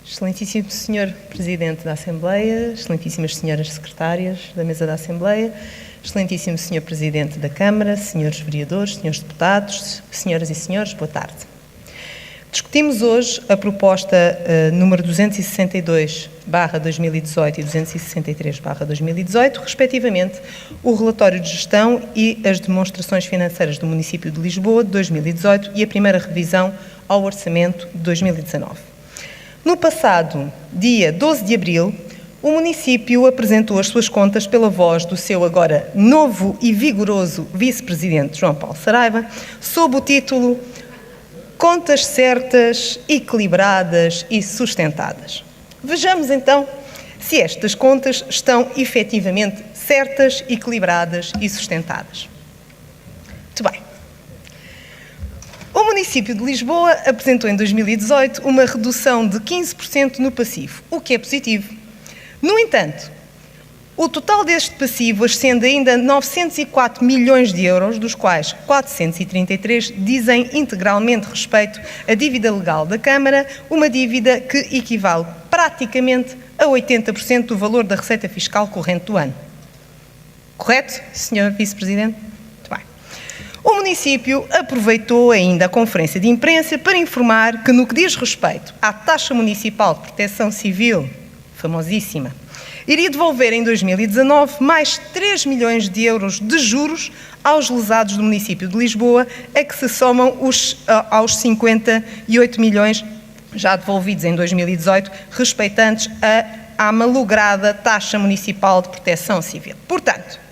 Excelentíssimo Senhor Presidente da Assembleia, excelentíssimas Senhoras Secretárias da Mesa da Assembleia, excelentíssimo Senhor Presidente da Câmara, senhores vereadores, senhores deputados, senhoras e senhores, boa tarde. Discutimos hoje a proposta número 262/2018 e 263/2018, respectivamente, o relatório de gestão e as demonstrações financeiras do município de Lisboa de 2018 e a primeira revisão ao orçamento de 2019. No passado dia 12 de abril, o município apresentou as suas contas pela voz do seu agora novo e vigoroso vice-presidente João Paulo Saraiva, sob o título Contas certas, equilibradas e sustentadas. Vejamos então se estas contas estão efetivamente certas, equilibradas e sustentadas. Muito bem. O município de Lisboa apresentou em 2018 uma redução de 15% no passivo, o que é positivo. No entanto, o total deste passivo ascende ainda a 904 milhões de euros, dos quais 433 dizem integralmente respeito à dívida legal da Câmara, uma dívida que equivale praticamente a 80% do valor da receita fiscal corrente do ano. Correto, Sr. Vice-Presidente? Muito bem. O município aproveitou ainda a conferência de imprensa para informar que, no que diz respeito à taxa municipal de proteção civil, famosíssima, iria devolver em 2019 mais 3 milhões de euros de juros aos lesados do município de Lisboa, a que se somam aos 58 milhões já devolvidos em 2018, respeitantes à malograda taxa municipal de proteção civil. Portanto,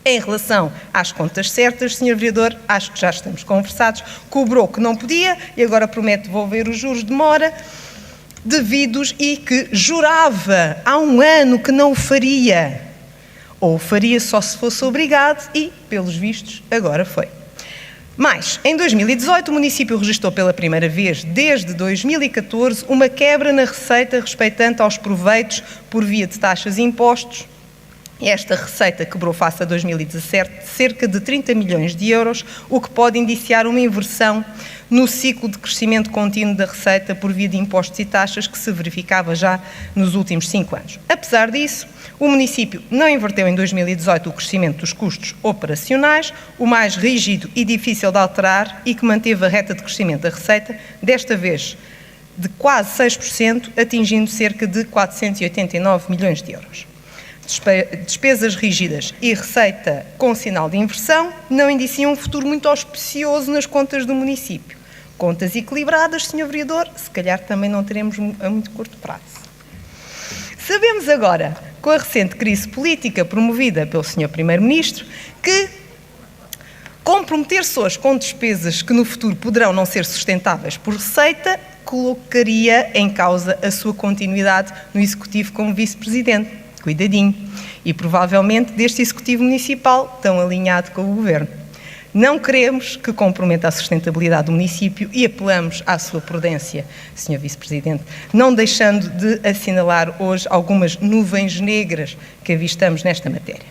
em relação às contas certas, Sr. Vereador, acho que já estamos conversados, cobrou que não podia e agora promete devolver os juros de mora devidos e que jurava há um ano que não o faria, ou o faria só se fosse obrigado e, pelos vistos, agora foi. Mas, em 2018, o município registrou pela primeira vez, desde 2014, uma quebra na receita respeitante aos proveitos por via de taxas e impostos. Esta receita quebrou face a 2017 cerca de 30 milhões de euros, o que pode indiciar uma inversão no ciclo de crescimento contínuo da receita por via de impostos e taxas que se verificava já nos últimos 5 anos. Apesar disso, o município não inverteu em 2018 o crescimento dos custos operacionais, o mais rígido e difícil de alterar e que manteve a reta de crescimento da receita, desta vez de quase 6%, atingindo cerca de 489 milhões de euros. Despesas rígidas e receita com sinal de inversão não indiciam um futuro muito auspicioso nas contas do município. Contas equilibradas, Sr. Vereador, se calhar também não teremos a muito curto prazo. Sabemos agora, com a recente crise política promovida pelo Sr. Primeiro-Ministro, que comprometer-se hoje com despesas que no futuro poderão não ser sustentáveis por receita colocaria em causa a sua continuidade no Executivo como Vice-Presidente. Cuidadinho. E provavelmente deste Executivo Municipal tão alinhado com o Governo. Não queremos que comprometa a sustentabilidade do município e apelamos à sua prudência, Sr. Vice-Presidente, não deixando de assinalar hoje algumas nuvens negras que avistamos nesta matéria.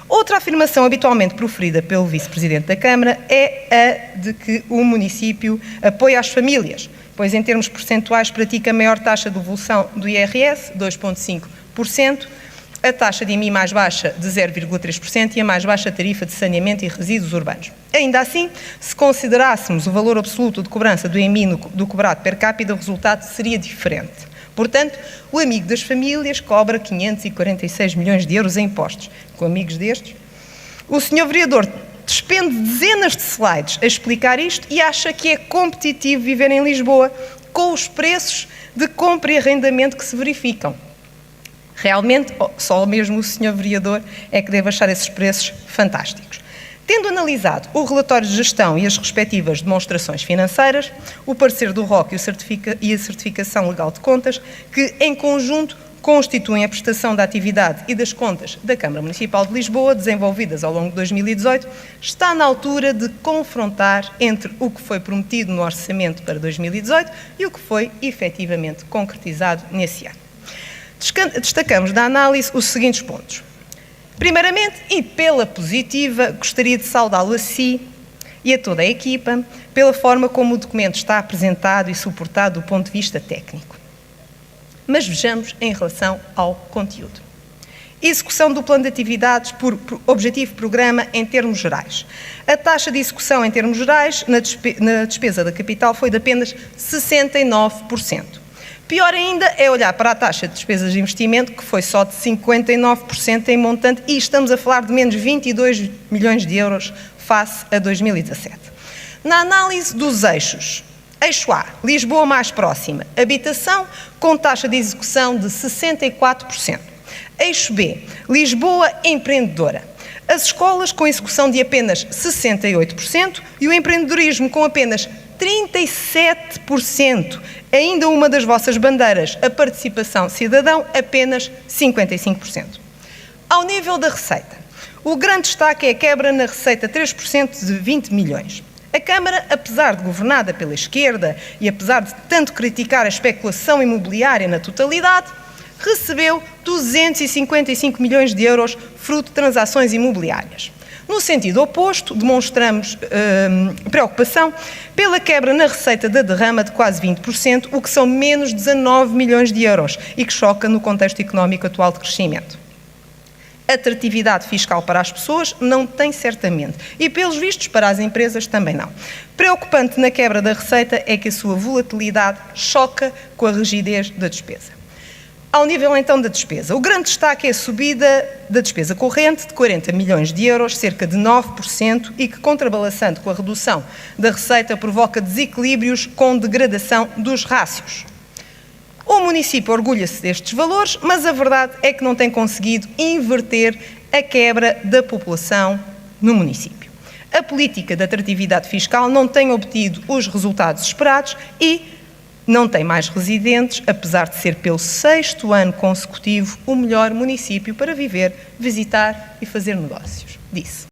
Outra afirmação habitualmente proferida pelo Vice-Presidente da Câmara é a de que o município apoia as famílias, pois em termos percentuais pratica a maior taxa de devolução do IRS, 2,5%, a taxa de IMI mais baixa de 0,3% e a mais baixa tarifa de saneamento e resíduos urbanos. Ainda assim, se considerássemos o valor absoluto de cobrança do IMI do cobrado per capita, o resultado seria diferente. Portanto, o amigo das famílias cobra 546 milhões de euros em impostos. Com amigos destes, o Sr. Vereador despende dezenas de slides a explicar isto e acha que é competitivo viver em Lisboa com os preços de compra e arrendamento que se verificam. Realmente, só mesmo o Sr. Vereador é que deve achar esses preços fantásticos. Tendo analisado o relatório de gestão e as respectivas demonstrações financeiras, o parecer do ROC e a certificação legal de contas, que em conjunto constituem a prestação da atividade e das contas da Câmara Municipal de Lisboa, desenvolvidas ao longo de 2018, está na altura de confrontar entre o que foi prometido no orçamento para 2018 e o que foi efetivamente concretizado nesse ano. Destacamos da análise os seguintes pontos. Primeiramente, e pela positiva, gostaria de saudá-lo a si e a toda a equipa pela forma como o documento está apresentado e suportado do ponto de vista técnico. Mas vejamos em relação ao conteúdo. Execução do plano de atividades por objetivo-programa em termos gerais. A taxa de execução em termos gerais na despesa da capital foi de apenas 69%. Pior ainda é olhar para a taxa de despesas de investimento, que foi só de 59% em montante, e estamos a falar de menos 22 milhões de euros face a 2017. Na análise dos eixos, eixo A, Lisboa mais próxima, habitação com taxa de execução de 64%. Eixo B, Lisboa empreendedora. As escolas com execução de apenas 68% e o empreendedorismo com apenas 37%. Ainda uma das vossas bandeiras, a participação cidadão, apenas 55%. Ao nível da receita, o grande destaque é a quebra na receita 3% de 20 milhões. A Câmara, apesar de governada pela esquerda e apesar de tanto criticar a especulação imobiliária na totalidade, recebeu 255 milhões de euros fruto de transações imobiliárias. No sentido oposto, demonstramos preocupação pela quebra na receita da derrama de quase 20%, o que são menos 19 milhões de euros e que choca no contexto económico atual de crescimento. Atratividade fiscal para as pessoas não tem certamente e, pelos vistos, para as empresas também não. Preocupante na quebra da receita é que a sua volatilidade choca com a rigidez da despesa. Ao nível, então, da despesa, o grande destaque é a subida da despesa corrente de 40 milhões de euros, cerca de 9%, e que, contrabalançando com a redução da receita, provoca desequilíbrios com degradação dos rácios. O município orgulha-se destes valores, mas a verdade é que não tem conseguido inverter a quebra da população no município. A política de atratividade fiscal não tem obtido os resultados esperados e não tem mais residentes, apesar de ser pelo 6º ano consecutivo o melhor município para viver, visitar e fazer negócios. Disse.